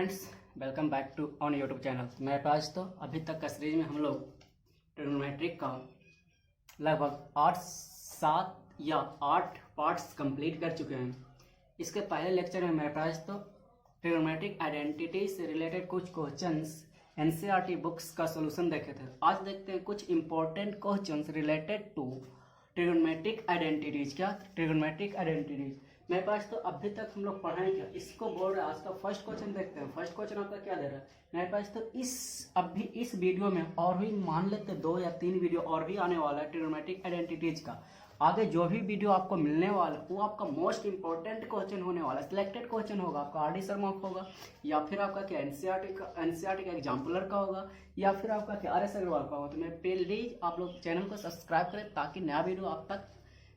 Friends, welcome back to on YouTube channel. मेरे पास तो अभी तक का सीरीज में हम लोग ट्रिग्नोमेट्रिक का लगभग 8 पार्ट्स कंप्लीट कर चुके हैं। इसके पहले लेक्चर में मेरे पास तो ट्रिग्नोमेट्रिक आइडेंटिटी से रिलेटेड कुछ क्वेश्चंस एनसीईआरटी बुक्स का सॉल्यूशन देखे थे। आज देखते हैं कुछ important questions related to trigonometric identities. क्या ट्रिग्नोमेट्रिक आइडेंटिटीज मेरे पास तो अभी तक हम लोग पढ़ाएं क्या, इसको बोल रहा है। आज का फर्स्ट क्वेश्चन देखते हैं। फर्स्ट क्वेश्चन आपका क्या दे रहा है मेरे पास तो इस वीडियो में और भी मान लेते 2 या 3 वीडियो और भी आने वाला है ट्रिग्नोमेट्रिक आइडेंटिटीज का। आगे जो भी वीडियो आपको मिलने वाला है वो आपका मोस्ट इंपॉर्टेंट क्वेश्चन होने वाला है। सिलेक्टेड क्वेश्चन होगा, आपका आर डी शर्मा का होगा, या फिर आपका क्या एनसीईआरटी का एग्जाम्पलर का होगा, या फिर आपका क्या आर एस अग्रवाल का होगा। तो मैं प्लीज आप लोग चैनल को सब्सक्राइब करें ताकि नया वीडियो आप तक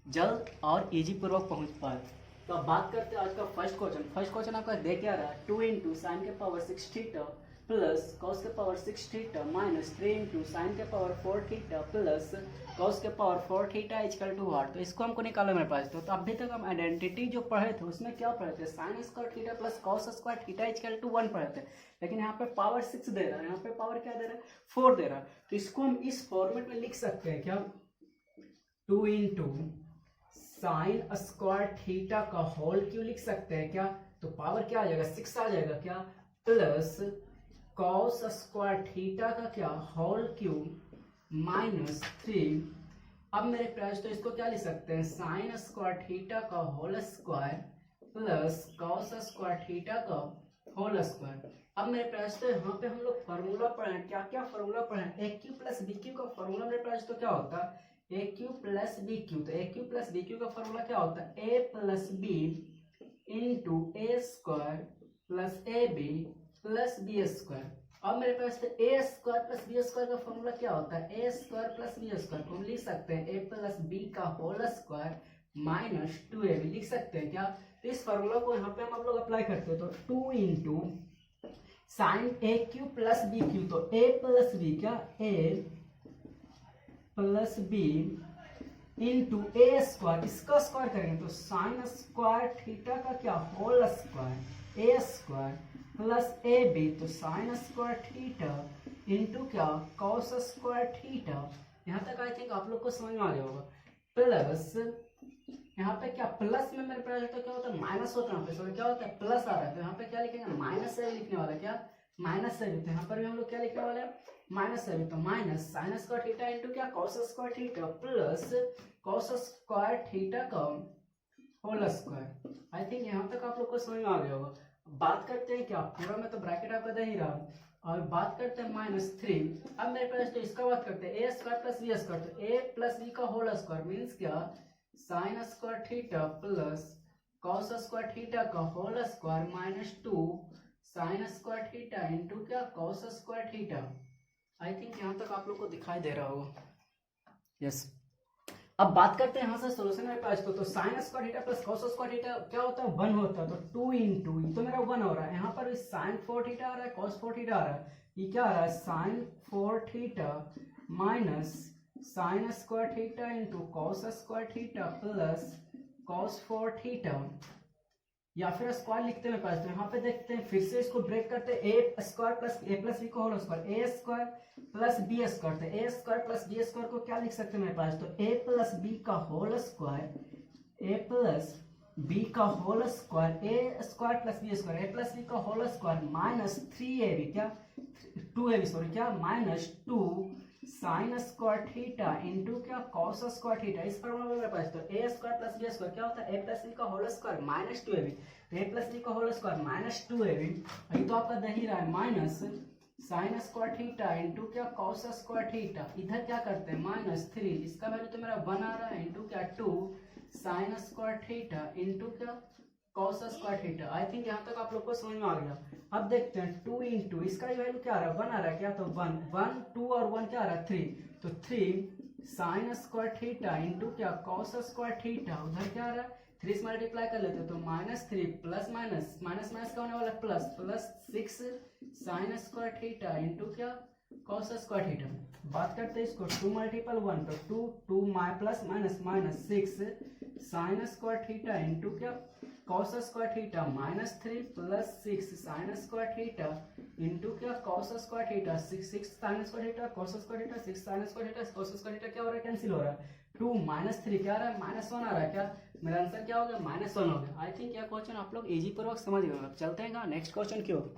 जल्द और इजी पूर्वक पहुंच पाए। तो अब बात करते हैं आज का फर्स्ट क्वेश्चन। फर्स्ट क्वेश्चन आपका दे क्या रहा है, 2 इंटू साइन के पावर 6 थीटा प्लस कॉस के power 6 theta minus 3 into sine के पावर 4 थीटा प्लस कॉस के power 4 theta equal to what. तो इसको हमको निकालना मेरे पास। तो अभी तक हम आइडेंटिटी जो पढ़े थे उसमें क्या पढ़े थे, sine square theta plus cos square theta equal to 1 पढ़े थे। लेकिन यहाँ पे पावर 6 दे रहा है, यहाँ पे पावर क्या दे रहा है, 4 दे रहा है। तो इसको हम इस फॉर्मेट में लिख सकते हैं क्या, 2 इंटू साइन स्क्वायर थीटा का होल क्यू लिख सकते हैं क्या। तो पावर क्या आ जाएगा, 6 आ जाएगा क्या, प्लस कॉस स्क्वायर थीटा का क्या होल क्यू माइनस 3। अब मेरे पास तो इसको क्या लिख सकते हैं, साइन स्क्वायर थीटा का whole square plus cos square theta का होल स्क्वायर। अब मेरे पास तो यहाँ पे हम लोग फॉर्मूला पढ़े, क्या क्या फॉर्मूला पढ़े, a cube plus B cube का फॉर्मूला मेरे पास तो क्या होता है, a cube plus B cube. तो a cube plus B cube का फॉर्मूला क्या होता है, a plus B into A square plus A b plus B square. अब मेरे पास a square plus B square का फॉर्मूला क्या होता है, ए स्क्वायर प्लस बी स्क्वायर को हम लिख सकते हैं ए प्लस बी का होल स्क्वायर माइनस 2ab लिख सकते हैं क्या। तो इस फॉर्मूला को यहाँ पे हम लोग अप्लाई करते हैं। तो 2 into sine A cube plus B cube, तो ए प्लस बी क्या, A plus B into A square, इसका स्क्वायर करेंगे तो साइन स्क्वायर थीटा का क्या whole square A square plus A B, तो साइन स्क्वायर थीटा इंटू क्या कॉस स्क्वायर थीटा। यहाँ तक आई थिंक आप लोग को समझ में आ गया होगा। प्लस यहाँ पे क्या प्लस में मेरे पास तो क्या होता है, माइनस होता है, यहाँ पे सॉरी क्या होता है, प्लस आ रहा है। तो यहाँ पे क्या लिखेंगे, माइनस से लिखने वाला क्या, माइनस से। तो यहाँ पर भी हम लोग क्या लिखने वाले हैं, माइनस से। तो minus sine square theta into क्या cos square theta plus cos square theta का होल स्क्वायर। आई थिंक यहाँ तक आप लोग को समझ में आ गया होगा। बात करते हैं क्या, पूरा में तो ब्रैकेट आपका दे ही रहा, और बात करते हैं -3। अब मेरे पास तो इसका बात करते हैं a square plus B square. तो ए प्लस बी का होल स्क्वायर मीन्स क्या, sine square theta plus cos square theta का whole square minus 2 sine square theta into क्या cos square theta. I think यहाँ तक आप लोग को दिखाई दे रहा होगा। यस अब बात करते हैं यहाँ से सोल्यूशन मेरे पास तो sine square theta plus cos square theta क्या होता है, 1 होता है। तो 2 इंटू ये तो मेरा 1 हो रहा है, यहाँ पर साइन 4 थीटा आ रहा है, कॉस 4 थीटा आ रहा है। ये क्या आ रहा है, sine 4 theta minus sine square theta into cos square theta plus cos 4 theta, या फिर स्क्वायर लिखते हैं मेरे पास। तो यहाँ पे देखते हैं फिर से इसको ब्रेक करते हैं, a square plus A plus b का whole square, A square plus B square. तो A square plus B square को क्या लिख सकते हैं मेरे पास, तो ए प्लस बी का होल स्क्वायर, ए प्लस बी का whole square, A square plus B square, A plus b का होल स्क्वायर माइनस 3ab क्या 2ab सॉरी क्या minus 2 sine square theta into क्या कॉस स्क्वायर थीटा। इस फॉर्मूला में मेरे पास तो A square plus B square क्या होता है, ए प्लस बी का होल स्क्वायर माइनस 2ab। तो ए प्लस बी का होल स्क्वायर माइनस 2ab, ये तो आपका दे ही रहा है, minus sine square theta into क्या कॉस स्क्वायर थीटा। इधर क्या करते हैं -3, इसका वैल्यू तो मेरा 1 आ रहा है इंटू क्या 2 साइन स्क्वायर थीटा इंटू क्या cos square theta. I think यहाँ तक आप लोग को समझ में आ गया। अब देखते हैं 2 इंटू इसका वैल्यू क्या आ रहा है, 1 आ रहा है क्या, तो 1 2 और 1 क्या आ रहा है 3। तो 3 साइन स्क्वायर थीटा इंटू क्या कॉस स्क्वायर थीटा, उधर क्या आ रहा है 3 से मल्टीप्लाई कर लेते हैं तो -3 प्लस माइनस माइनस माइनस का होने वाला plus 6 sine square theta into क्या कॉस स्क्वायर थीटा। बात करते हैं इसको 2 मल्टीपल 1 तो 2 plus minus minus 6 sine square theta into क्या cos square theta -3 plus 6 sine square theta into क्या cos square theta 6 sine square theta cos square theta 6 sine square theta cos square theta क्या हो रहा है cancel हो रहा है 2 -3 क्या आ रहा है -1 आ रहा है क्या मेरा आंसर क्या हो गया -1 हो गया। आई थिंक यह क्वेश्चन आप लोग इजी पूर्वक समझ गए। अब चलते हैं नेक्स्ट क्वेश्चन की ओर।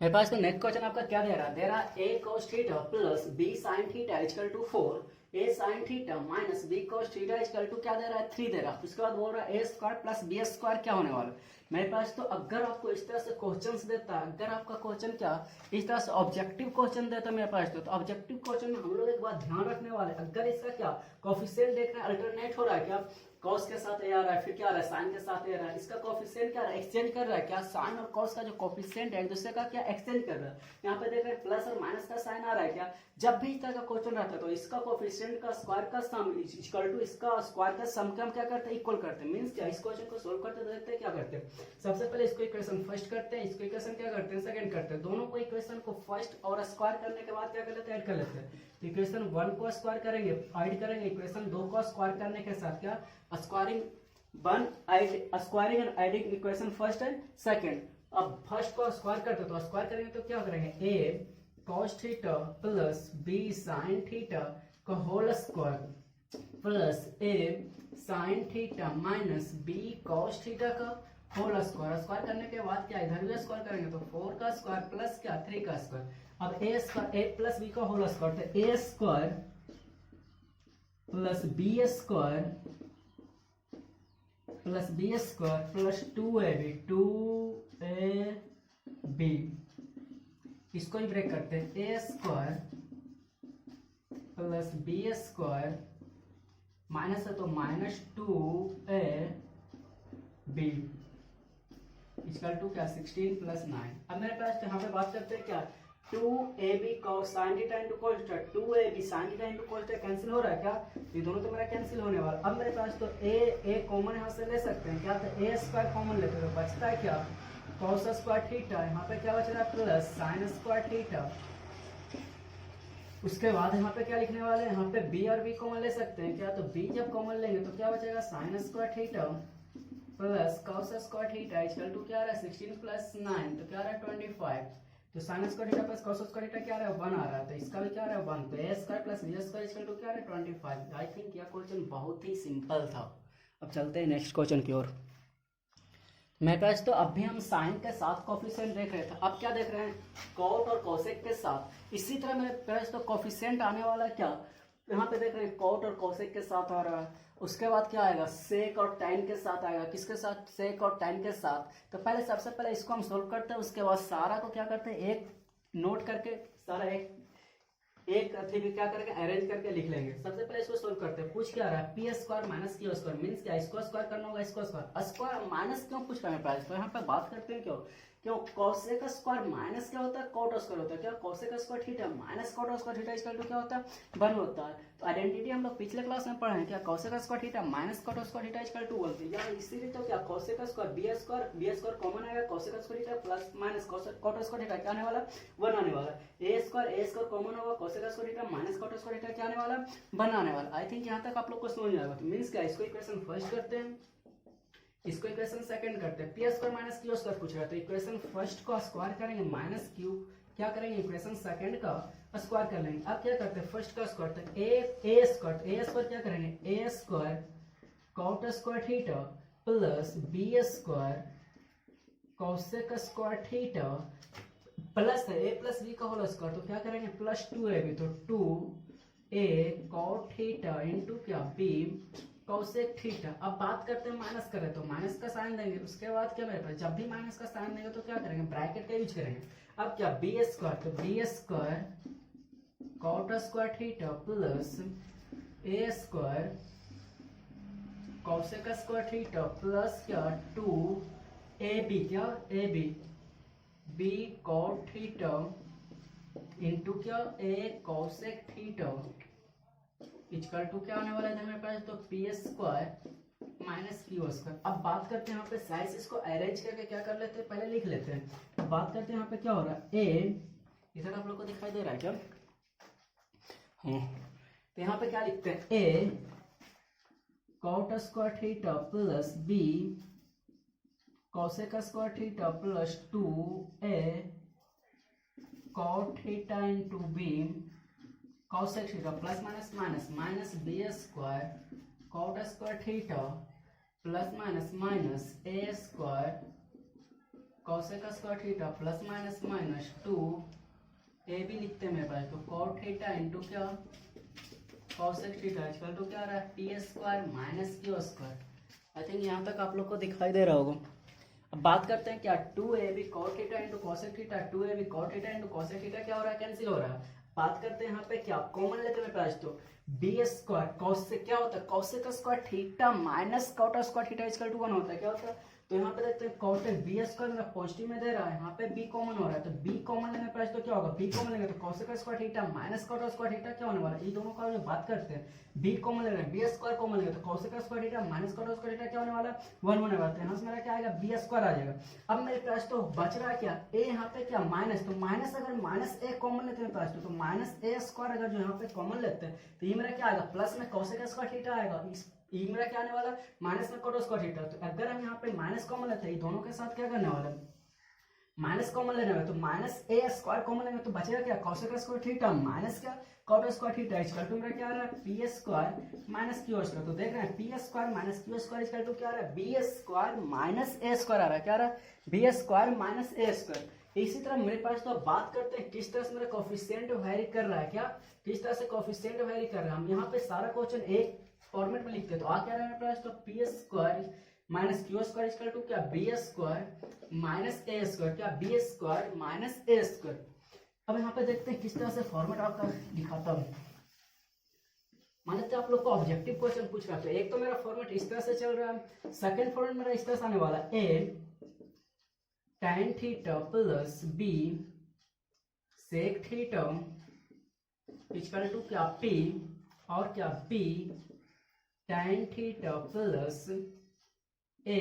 मेरे पास तो नेक्स्ट क्वेश्चन आपका क्या दे रहा है a cos theta plus b sin theta equal to 4 a sin theta minus b cos theta equal to क्या दे रहा है 3 दे रहा है। उसके बाद बोल रहा है a square plus b square क्या होने वाला है। मेरे पास तो अगर आपको इस तरह से क्वेश्चंस देता है, अगर आपका क्वेश्चन क्या इस तरह से ऑब्जेक्टिव क्वेश्चन देता है मेरे पास तो ऑब्जेक्टिव क्वेश्चन में हम लोग एक बात ध्यान रखने वाले, अगर इसका क्या कोफिशिएंट देखना अल्टरनेट हो रहा है क्या कॉस के साथ ए आ रहा है फिर क्या आ रहा है साइन के साथ ए आ रहा है, इसका कोफिशिएंट क्या रहा है एक्सचेंज कर रहा है क्या साइन और कॉस का जो कोफिशिएंट है एक दूसरे का क्या एक्सचेंज कर रहा है। यहाँ पे देख रहे हैं प्लस और माइनस का साइन आ रहा है क्या जब भी इस तरह का क्वेश्चन रहता है तो इसका कोफिशिएंट का स्क्वायर का सम इक्वल टू इसका स्क्वायर का सम का हम क्या करते हैं इक्वल करते हैं। मींस क्या इस क्वेश्चन को सोल्व करते देखते हैं क्या करते हैं सबसे पहले इसको इक्वेशन फर्स्ट करते हैं, इसको इक्वेशन क्या करते हैं सेकंड करते हैं, दोनों को इक्वेशन को फर्स्ट और स्क्वायर करने के बाद क्या कर लेते हैं ऐड कर लेते हैं। तो इक्वेशन 1 को स्क्वायर करेंगे ऐड करेंगे इक्वेशन 2 को स्क्वायर करने के साथ क्या squaring squaring and adding equation first and second. अब फर्स्ट को स्क्वायर करते तो स्क्वायर करेंगे तो क्या करेंगे a cos theta plus b sin theta का whole square plus a sin theta minus b cos theta का होल स्क्वायर। स्क्वायर करने के बाद क्या इधर भी स्क्वायर करेंगे तो 4 का स्क्वायर प्लस क्या 3 का स्क्वायर। अब a square a plus b का होल स्क्वायर तो a square plus b square plus B square plus 2ab इसको ही ब्रेक करते हैं a square plus B square minus है तो -2ab इक्वल टू क्या 16 प्लस 9। अब मेरे पास यहाँ पे बात करते हैं क्या 2ab cos sin theta into cos theta 2ab sin theta into cos theta cancel हो रहा है क्या ये दोनों तो मेरा कैंसिल होने वाला। अब मेरे पास तो a कॉमन यहाँ से ले सकते हैं क्या तो a स्क्वायर कॉमन लेते हैं तो बचता है क्या cos स्क्वायर थीटा यहाँ पे क्या बच रहा है प्लस sin स्क्वायर थीटा। उसके बाद यहाँ पे क्या लिखने वाले हैं यहाँ पे b और b कॉमन ले सकते हैं क्या तो b जब कॉमन लेंगे तो क्या बचेगा sin square theta plus cos square theta equal to क्या आ रहा है 16 प्लस 9 तो क्या आ रहा है 25। तो sin square theta plus cos square theta क्या आ रहा है 1 आ रहा है तो इसका भी क्या आ रहा है 1 तो a square plus b square equal to क्या आ रहा है 25। आई थिंक यह क्वेश्चन बहुत ही सिंपल था। अब चलते हैं नेक्स्ट क्वेश्चन की ओर। मेरे पास तो अब भी हम साइन के साथ कोफिशिएंट देख रहे थे, अब क्या देख रहे हैं कॉट और कोसेक के साथ। इसी तरह मेरे पास तो कोफिशिएंट आने वाला है क्या यहाँ पे देख रहे हैं कॉट और कोसेक के साथ आ रहा है। उसके बाद क्या आएगा सेक और टैन के साथ आएगा, किसके साथ सेक और टैन के साथ। तो पहले सबसे पहले इसको हम सोल्व करते हैं, उसके बाद सारा को क्या करते हैं एक नोट करके सारा एक अथी भी क्या करके अरेंज करके लिख लेंगे। सबसे पहले इसको सोल्व करते हैं। पूछ क्या रहा है P square minus Q square means क्या इसको स्क्वायर करना होगा इसको स्क्वायर माइनस क्यों पूछ रहा है प्राइस। तो यहाँ पे बात करते हैं क्यों कोसेक का स्क्वायर माइनस क्या होता है कॉट स्क्वायर होता है क्या कोसेक का square theta minus cot square theta equal to क्या होता है 1 होता है। तो आइडेंटिटी हम लोग पिछले क्लास में पढ़े हैं क्या कोसेक का square theta minus cot square theta equal to 1 या इसीलिए तो क्या कोसेक का स्क्वायर बी स्क्वायर कॉमन आएगा कोसेक का square theta plus minus cot square theta क्या आने वाला 1 आने वाला। ए स्क्वायर कॉमन होगा कोसेक का square theta minus cot square theta क्या आने वाला 1 आने वाला। आई थिंक यहाँ तक आप लोग को समझ आएगा। तो मींस क्या इसको इक्वेशन फर्स्ट करते हैं इसको इक्वेशन सेकंड करते हैं। P square minus Q square पूछ रहा है तो इक्वेशन फर्स्ट को स्क्वायर करेंगे माइनस क्यू क्या करेंगे इक्वेशन सेकंड का स्क्वायर कर लेंगे। अब क्या करते हैं फर्स्ट का स्क्वायर तो ए स्क्वायर क्या करेंगे a square cot square theta plus B square cosec square theta plus है ए प्लस बी का होल स्क्वायर तो क्या करेंगे प्लस 2ab तो 2a कॉट थीटा इंटू क्या b कोसेक थीटा। अब बात करते हैं माइनस करें तो माइनस का साइन देंगे। उसके बाद क्या मेरे पास जब भी माइनस का साइन देंगे तो क्या करेंगे ब्रैकेट का यूज करेंगे। अब क्या बी स्क्वायर तो b square cot square theta plus a square cosec square theta plus क्या 2ab क्या ab b cot theta into क्या a cosec theta equal to क्या आने वाला है मेरे पास तो P square minus Q square. अब बात करते हैं यहाँ पे साइज इसको अरेंज करके क्या कर लेते हैं पहले लिख लेते हैं। अब बात करते हैं यहाँ पे क्या हो रहा है ए इधर आप लोग को दिखाई दे रहा है क्या? हाँ, तो यहाँ पे क्या लिखते हैं, a cot square theta plus b cosec square theta plus 2a cot theta into b cosec theta plus minus minus minus b square cot square theta plus minus minus A square cosec square theta plus minus minus 2 a भी लिखते हैं मेरे पास, तो cot theta into क्या cosec theta equal to क्या आ रहा है, P square minus Q square. I think यहाँ तक आप लोग को दिखाई दे रहा होगा। अब बात करते हैं क्या, 2ab cot theta into cosec theta 2ab cot theta into cosec theta क्या हो रहा है, कैंसिल हो रहा है। बात करते हैं यहाँ पे क्या कॉमन लेते हैं पास, तो बी स्क्वायर कॉस से क्या होता है, cosec square theta minus cot square theta equal to 1 होता है, क्या होता है। तो यहाँ पे देखते हैं कॉटेक बी स्क्वायर मेरा पॉजिटिव में दे रहा है, यहाँ पे बी कॉमन हो रहा है, तो बी कॉमन लेने पर तो क्या होगा, बी कॉमन लेंगे तो cosec square theta minus cot square theta क्या होने वाला है, ये दोनों का जो बात करते हैं बी कॉमन ले रहे हैं, बी स्क्वायर कॉमन लेंगे तो cosec square theta minus cot square theta क्या होने वाला है, 1 होने वाला है। यहाँ से मेरा क्या आएगा, बी स्क्वायर आ जाएगा। अब मेरे पास तो बच रहा है क्या, ए यहाँ पे क्या माइनस, तो माइनस अगर माइनस ए कॉमन लेते हैं पास तो माइनस ए स्क्वायर अगर जो यहाँ पे कॉमन लेते हैं तो ये मेरा क्या आएगा, प्लस में कॉसेक स्क्वायर थीटा आएगा, ये मेरा क्या आने वाला माइनस में कॉट स्क्वायर थीटा। तो अगर हम यहाँ पे माइनस कॉमन लेते हैं दोनों के साथ क्या करने वाला है, माइनस कॉमन लेने वाला, तो माइनस ए स्क्वायर कॉमन लेंगे तो बचेगा क्या, कॉसेक स्क्वायर थीटा माइनस क्या cot square theta equal to मेरा क्या आ रहा है, P square minus Q square. तो देख रहे हैं P square minus Q square equal to क्या आ रहा है, बी स्क्वायर माइनस ए स्क्वायर आ रहा है, क्या आ रहा है, बी स्क्वायर माइनस ए स्क्वायर। इसी तरह मेरे पास तो बात करते हैं किस तरह से मेरा कोफिशिएंट वेरी कर रहा है, क्या किस तरह से कोफिशिएंट वेरी कर रहा है। हम यहाँ पे सारा क्वेश्चन एक फॉर्मेट में लिखते हैं, तो आ क्या रहा है मेरे पास, तो P square minus Q square equal to क्या, बी स्क्वायर माइनस ए स्क्वायर, क्या बी स्क्वायर माइनस ए स्क्वायर। अब यहाँ पे देखते हैं किस तरह से फॉर्मेट आपका दिखाता हूँ। मान लेते हैं आप लोग को ऑब्जेक्टिव क्वेश्चन पूछ रहा है, एक तो मेरा फॉर्मेट इस तरह से चल रहा है, सेकंड फॉर्मेट मेरा इस तरह से आने वाला है, A tan theta plus B sec theta equal to क्या पी और क्या B tan theta plus A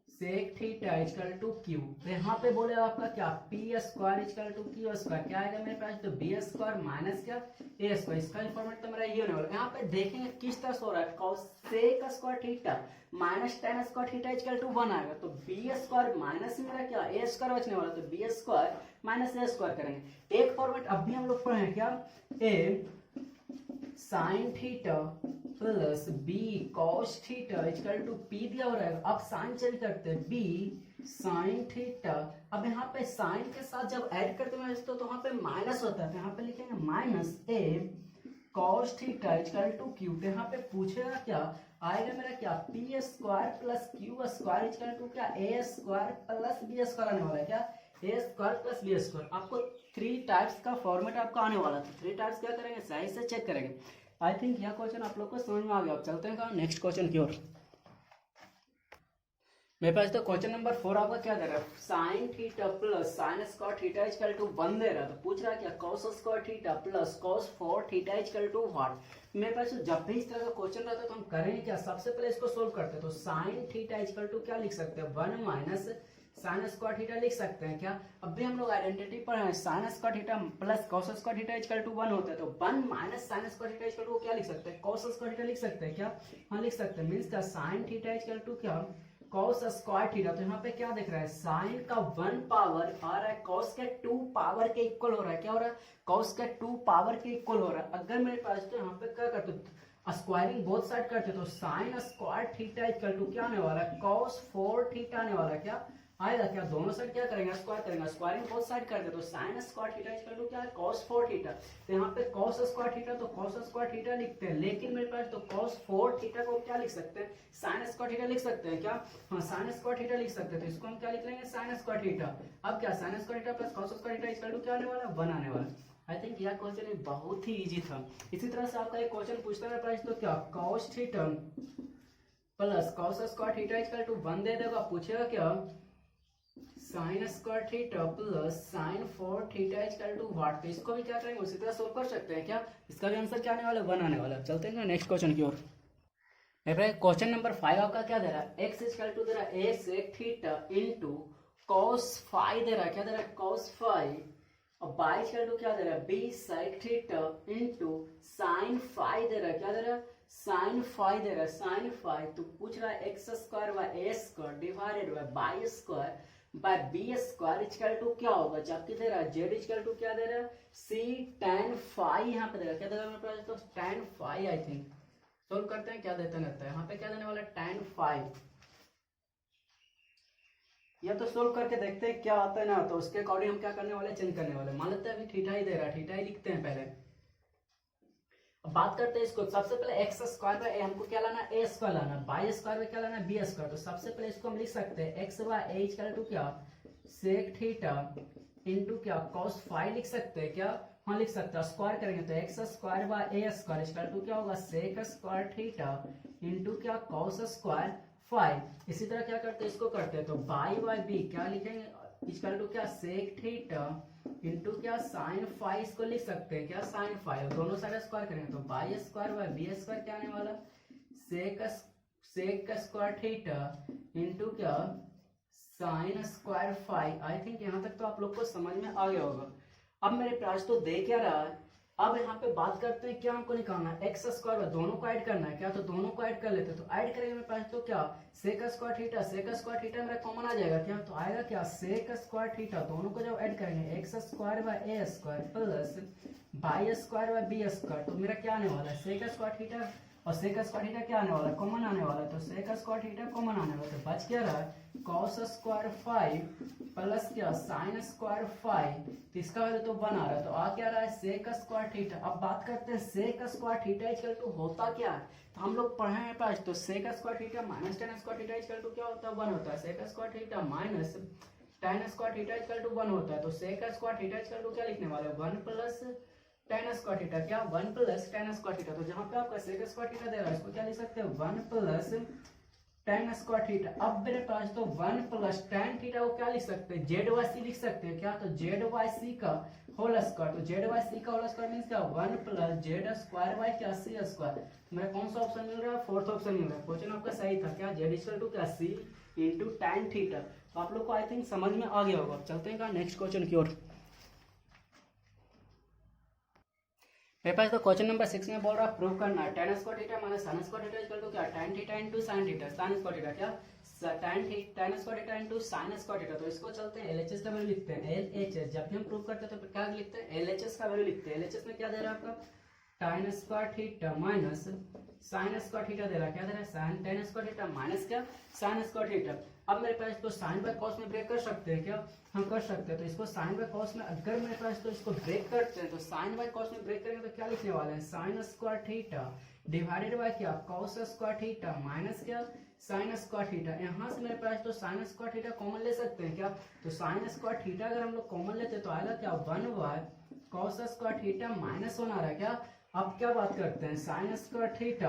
sec theta equal to Q. तो यहाँ पे बोले आपका क्या, P square equal to Q square, क्या आएगा मेरे पास, तो बी स्क्वायर माइनस क्या ए स्क्वायर। इसका फॉर्मेट तो मेरा ये होने वाला है। यहाँ पे देखेंगे किस तरह से हो रहा है, cosec square theta minus tan square theta equal to 1 आएगा, तो बी स्क्वायर माइनस मेरा क्या ए स्क्वायर बचने वाला, तो बी स्क्वायर माइनस ए स्क्वायर करेंगे। एक फॉर्मेट अब भी हम लोग पढ़े हैं क्या, a sine theta plus b cos theta equal to p दिया हो रहा है। अब साइन चेंज करते हैं, बी साइन थीटा। अब यहाँ पे साइन के साथ जब ऐड करते हैं तो वहां पे माइनस होता है, तो यहाँ पे लिखेंगे minus A cos theta equal to Q. तो यहाँ पे पूछेगा क्या आएगा मेरा, क्या P square plus Q square equal to क्या A square plus B square आने वाला है, क्या A square plus B square. आपको 3 टाइप्स का फॉर्मेट आपका आने वाला था, 3 टाइप्स क्या करेंगे, सही से चेक करेंगे। आई थिंक यह क्वेश्चन आप लोग को समझ में आ गया। अब चलते हैं नेक्स्ट क्वेश्चन की ओर। मेरे पास तो क्वेश्चन नंबर 4 आपका क्या दे रहा है, sine theta plus sine square theta equal to 1 दे रहा है। तो पूछ रहा है क्या, cos square theta plus cos 4 theta equal to what. मेरे पास जब भी इस तरह का क्वेश्चन रहता है तो हम करेंगे क्या, सबसे पहले इसको सोल्व करते हैं। तो साइन थीटा इक्वल टू क्या लिख सकते हैं, 1 माइनस साइन स्क्वायर थीटा लिख सकते हैं क्या। अब भी हम लोग आइडेंटिटी पर हैं, sine square theta plus cos square theta equal to 1 होता है, तो 1 minus sine square theta equal to क्या लिख सकते हैं, कॉस स्क्वायर थीटा लिख सकते हैं क्या, हाँ लिख सकते हैं। मींस क्या साइन थीटा इक्वल टू क्या कॉस स्क्वायर थीटा। तो यहाँ पे क्या दिख रहा है, साइन का 1 पावर आ रहा है कॉस के 2 पावर के इक्वल हो रहा है, क्या हो रहा है, कॉस के 2 पावर के इक्वल हो रहा है। अगर मेरे पास तो यहाँ पे क्या करते, स्क्वायरिंग बोथ साइड करते तो sine square theta equal to क्या आने वाला है, कॉस 4 थीटा आने वाला है, क्या आएगा, क्या दोनों साइड क्या करेंगे, स्क्वायर करेंगे। स्क्वायरिंग बोथ साइड करते तो sine square theta equal to क्या है, cos 4 थीटा। तो यहाँ पे cos स्क्वायर थीटा तो cos स्क्वायर थीटा लिखते हैं, लेकिन मेरे पास तो cos 4 थीटा को क्या लिख सकते हैं, साइन स्क्वायर थीटा लिख सकते हैं क्या, हाँ साइन स्क्वायर थीटा लिख सकते हैं। तो इसको हम क्या लिख लेंगे, साइन स्क्वायर थीटा। अब क्या sine square theta plus cos square theta equal to क्या आने वाला, 1 आने वाला। आई थिंक यह क्वेश्चन बहुत ही इजी था। इसी तरह से आपका एक क्वेश्चन पूछता है प्राइस, तो क्या cos theta plus cos square theta equal to 1 दे देगा, पूछेगा क्या sine square theta plus sine 4 theta equal to what. तो इसको भी क्या करेंगे, उसी तरह सोल्व कर सकते हैं क्या, इसका भी आंसर क्या आने वाला है, 1 आने वाला है। चलते हैं नेक्स्ट क्वेश्चन की ओर। क्वेश्चन नंबर 5 आपका क्या दे रहा है, एक्स इक्वल टू दे रहा है ए सेक थीटा इनटू cos 5 दे रहा है, क्या दे रहा है cos 5 अब बाई इक्वल टू क्या दे रहा है, बी साइक थीटा इंटू साइन फाई दे रहा है, क्या दे रहा है, साइन फाई दे रहा है, साइन फाई। तो पूछ रहा है X square by A square divided by Y square by B square equal to क्या होगा, जबकि दे रहा है जेड इक्वल टू क्या दे रहा है, सी tan फाई, यहाँ पे दे रहा है क्या दे रहा है मेरे पास, तो tan phi. I think solve करते हैं क्या देता रहता है, यहाँ पे क्या देने वाला है, tan फाई। या तो सोल्व करके देखते हैं क्या आता है ना, तो उसके अकॉर्डिंग हम क्या करने वाले, चेंज करने वाले। मान लेते हैं अभी थीटा ही दे रहा है, थीटा ही लिखते हैं पहले। अब बात करते हैं इसको, सबसे पहले एक्स स्क्वायर पे हमको क्या लाना, ए स्क्वायर लाना, बाई स्क्वायर पे क्या लाना, बी स्क्वायर। तो सबसे पहले इसको हम लिख सकते हैं X by A equal to क्या, सेक थीटा इंटू क्या, कॉस फाई लिख सकते हैं क्या, हाँ लिख सकते हैं। स्क्वायर करेंगे तो X square by A square equal to क्या होगा, सेक स्क्वायर थीटा इंटू क्या, कॉस स्क्वायर फाई। इसी तरह क्या करते हैं, इसको करते हैं तो बाई बाय बी क्या लिखेंगे, इक्वल टू क्या, सेक थीटा इंटू क्या, साइन फाई। इसको लिख सकते हैं क्या, साइन फाई। दोनों साइड स्क्वायर करेंगे तो Y square by B square क्या आने वाला, सेक स्क्वायर थीटा इंटू क्या, sine square phi. I think यहाँ तक तो आप लोग को समझ में आ गया होगा। अब मेरे पास तो दे क्या रहा है, अब यहाँ पे बात करते हैं क्या हमको निकालना है, एक्स स्क्वायर में दोनों को ऐड करना है क्या, तो दोनों को ऐड कर लेते हैं। तो ऐड करेंगे मेरे पास तो क्या, सेक स्क्वायर थीटा मेरा कॉमन आ जाएगा क्या, तो आएगा क्या, सेक स्क्वायर थीटा। दोनों को जब ऐड करेंगे X square by A square plus Y square by B square, तो मेरा क्या आने वाला है, सेक स्क्वायर थीटा और सेक स्क्वायर थीटा क्या आने वाला है, कॉमन आने वाला है। तो सेक स्क्वायर थीटा कॉमन आने वाला है, तो बच क्या रहा है, कॉस स्क्वायर फाई प्लस क्या, साइन स्क्वायर फाई। तो इसका वैल्यू तो 1 आ रहा है, तो आ क्या रहा है, सेक स्क्वायर थीटा। अब बात करते हैं sec square theta equal to होता क्या है, तो हम लोग पढ़े हैं पास, तो sec square theta minus tan square theta equal to क्या होता है, 1 होता है। Sec square theta minus tan square theta equal to 1 होता है। तो sec square theta equal to क्या लिखने वाले, 1 प्लस टेन स्क्वायर थीटा, क्या 1 प्लस टेन स्क्वायर थीटा। तो जहां पे आपका सेक स्क्वायर थीटा दे रहा है, इसको क्या लिख सकते हैं, 1 प्लस टेन स्क्वायर थीटा। अब मेरे पास तो 1 प्लस टेन थीटा को क्या लिख सकते हैं, जेड वाई सी लिख सकते हैं क्या, तो जेड वाई सी का होल स्क्वायर। तो जेड वाई सी का होल स्क्वायर मींस क्या, 1 प्लस जेड स्क्वायर बाय क्या, सी स्क्वायर। मेरा कौन सा ऑप्शन मिल रहा है, फोर्थ ऑप्शन मिल रहा है। क्वेश्चन आपका सही था क्या, जेड इक्वल टू क्या, सी इंटू टेन थीटा। तो आप लोग को आई थिंक समझ में आ गया होगा। चलते हैं नेक्स्ट क्वेश्चन की ओर। मेरे पास तो क्वेश्चन नंबर 6 में बोल रहा है प्रूव करना है tan square theta minus sine square theta equal to क्या, tan theta into sine theta, sine square theta क्या, tan square theta into sine square theta. तो इसको चलते हैं एलएचएस का वैल्यू लिखते हैं, एलएचएस। जब भी हम प्रूव करते हैं तो क्या लिखते हैं, एलएचएस का वैल्यू लिखते हैं। एलएचएस में क्या दे रहा है आपका, tan square theta minus sine square theta दे रहा है, क्या दे रहा है, sine tan square theta minus क्या, साइन स्क्वायर थीटा। अब मेरे पास तो साइन बाय कॉस में ब्रेक कर सकते हैं क्या, हम कर सकते हैं। तो इसको साइन बाय कॉस में अगर मेरे पास तो इसको ब्रेक करते हैं, तो साइन बाय कॉस में ब्रेक करेंगे तो क्या लिखने वाले हैं, sine square theta divided by क्या, कॉस स्क्वायर थीटा माइनस क्या, साइन स्क्वायर थीटा। यहाँ से मेरे पास तो साइन स्क्वायर थीटा कॉमन ले सकते हैं क्या, तो साइन स्क्वायर थीटा अगर हम लोग कॉमन लेते हैं तो आएगा क्या, 1 by cos square theta minus 1 आ रहा है क्या। अब क्या बात करते हैं, साइन स्क्वायर थीटा,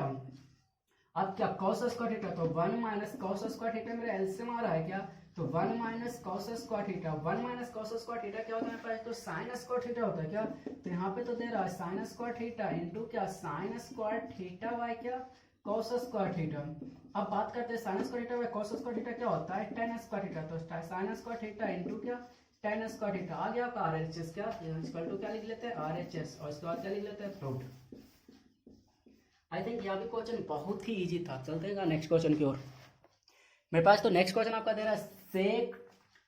अब क्या कॉस स्क्वायर थीटा, तो 1 माइनस कॉस स्क्वायर थीटा मेरा एलसीएम आ रहा है क्या, तो 1 minus cos square theta, 1 minus cos square theta क्या होता है मेरे पास, तो साइन स्क्वायर थीटा होता है क्या। तो यहाँ पे तो दे रहा है साइन स्क्वायर थीटा इंटू क्या, साइन स्क्वायर थीटा बाय क्या, कॉस स्क्वायर थीटा। अब बात करते हैं sine square theta by cos square theta क्या होता है, टेन स्क्वायर थीटा। तो साइन स्क्वायर थीटा इंटू क्या, टेन स्क्वायर थीटा। आ गया आपका आरएचएस क्या, इक्वल टू क्या लिख लेते हैं, आरएचएस। और इसके बाद क्या लिख लेते हैं, प्रूव्ड। आई थिंक यहाँ भी क्वेश्चन बहुत ही इजी था। चलते हैं नेक्स्ट क्वेश्चन की ओर। मेरे पास तो नेक्स्ट क्वेश्चन आपका दे रहा है सेक,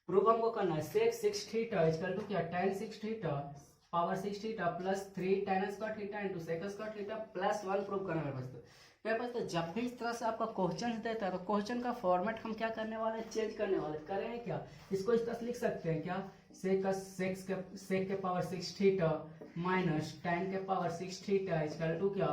प्रूव हमको करना है सेक 6 थीटा इक्वल टू क्या, tan 6 theta power 6 theta plus 3 tan square theta into sec square theta plus 1 prove करना है मेरे पास। तो जब भी इस तरह से आपका क्वेश्चन देता है तो क्वेश्चन का फॉर्मेट हम क्या करने वाले हैं, चेंज करने वाले। करेंगे क्या, इसको इस तरह से लिख सकते हैं क्या, सेक के पावर 6 थीटा माइनस tan के पावर 6 थीटा इक्वल टू क्या,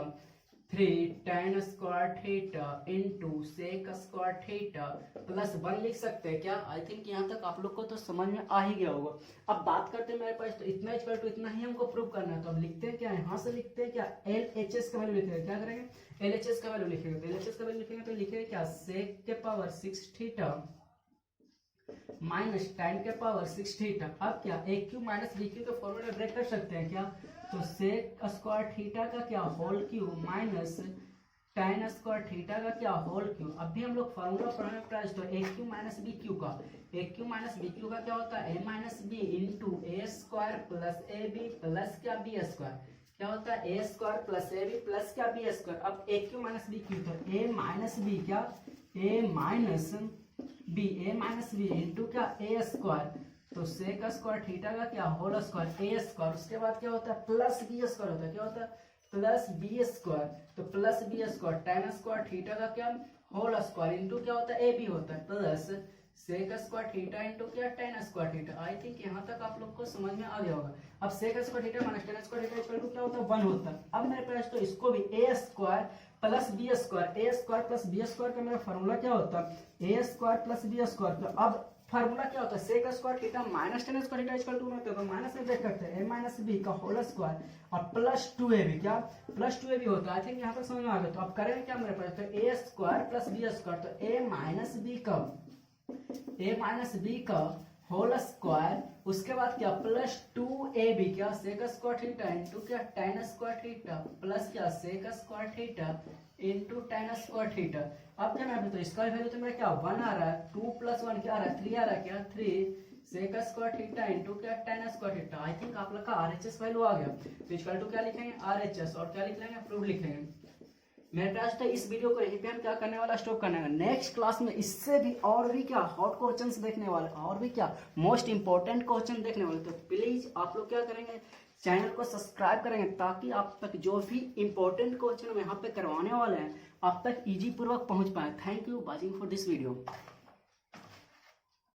3 tan square theta into sec square theta plus 1 लिख सकते हैं क्या। आई थिंक यहाँ तक आप लोग को तो समझ में आ ही गया होगा। अब बात करते हैं मेरे पास तो इतना इक्वल टू इतना ही हमको प्रूव करना है। तो अब लिखते हैं क्या, यहाँ से लिखते हैं क्या, एलएचएस का वैल्यू लिखेंगे। क्या करेंगे, एलएचएस का वैल्यू लिखेंगे। तो एलएचएस का वैल्यू लिखेंगे तो लिखेंगे क्या, सेक के पावर 6 थीटा माइनस tan के पावर 6 थीटा। अब क्या, ए क्यू माइनस बी क्यू के फॉर्मूले में ब्रेक कर सकते हैं क्या, तो सेक स्क्वायर थीटा का क्या, whole cube minus tan square theta का क्या होल क्यूब। अब भी हम लोग फॉर्मूला पढ़ने प्राइस तो a cube minus b cube का, a cube minus b cube का क्या होता है, a minus b into A square plus A b plus क्या बी स्क्वायर, क्या होता है ए स्क्वायर प्लस ए बी प्लस क्या बी स्क्वायर। अब a cube minus b cube तो ए माइनस बी क्या, ए माइनस बी इंटू क्या ए स्क्वायर, तो सेक स्क्वायर थीटा का क्या होल स्क्वायर ए स्क्वायर, उसके बाद क्या होता है प्लस बी स्क्वायर होता है, क्या होता है प्लस बी स्क्वायर, तो plus B square tan square theta का क्या होल स्क्वायर इंटू क्या होता है ए बी होता है plus sec square theta into क्या tan square theta. I think यहाँ तक आप लोग को समझ में आ गया होगा। अब sec square theta minus tan square theta equal to क्या होता है 1 होता है। अब मेरे पास तो इसको भी A square plus B square, A square plus B square का मेरा फॉर्मूला क्या होता है ए स्क्वायर प्लस बी स्क्वायर। तो अब फार्मूला क्या होता है sec square theta minus tan square theta equal to होता है, तो माइनस में देख करते हैं ए माइनस बी का होल स्क्वायर और प्लस 2ab क्या प्लस 2ab होता है। आई थिंक यहाँ तक समझ में आ गया। तो अब करेंगे क्या मेरे पास, तो A square plus B square, तो ए माइनस बी का होल स्क्वायर, उसके बाद क्या प्लस 2ab क्या सेक स्क्वायर थीटा इंटू क्या tan स्क्वायर थीटा प्लस क्या sec square theta into tan square theta. अब क्या मैं तो इसका वैल्यू तो मेरा क्या 1 आ रहा है, 2 प्लस 1 क्या आ रहा है 3 आ रहा है, क्या 3 सेक स्क्वायर थीटा इंटू क्या tan square theta. I think आप लोग का RHS वैल्यू आ गया। तो इक्वल टू क्या लिखेंगे RHS और क्या लिख लेंगे प्रूफ लिखेंगे। मेरे पास तो इस वीडियो को यहीं पे हम क्या करने वाला स्टॉप करने वाला। नेक्स्ट क्लास में इससे भी और भी क्या हॉट क्वेश्चंस देखने वाले और भी क्या मोस्ट इंपॉर्टेंट क्वेश्चन देखने वाले। तो प्लीज आप लोग क्या करेंगे चैनल को सब्सक्राइब करेंगे ताकि आप तक जो भी इंपॉर्टेंट क्वेश्चन हम यहाँ पे करवाने वाले हैं आप तक इजी पूर्वक पहुंच पाए। Thank you watching for this video.